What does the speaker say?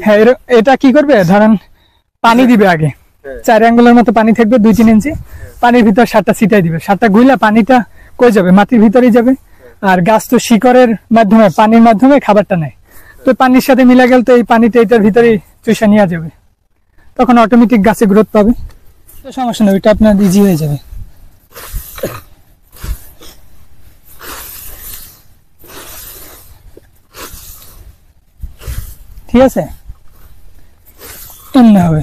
হ্যাঁ, এটা কি করবে, ধরেন পানি দিবে আগে 4 আঙ্গুলের মতো পানি থাকবে, 2-3 ইঞ্চি পানির ভিতর সারটা ছিটাই দিবে। সারটা গুইলা পানিটা কই যাবে, মাটির ভিতরেই যাবে। আর গাছ তো শিকড়ের মাধ্যমে, পানির মাধ্যমে খাবারটা নেয়, তো পানির সাথে মিলা গেল তো এই পানিটা এটার ভিতরেই চুষা নিয়ে যাবে, তখন অটোমেটিক গাছে গ্রোথ পাবে। তো সমস্যা নেই, ওইটা আপনার ইজি হয়ে যাবে। ঠিক আছে, এমনি হবে।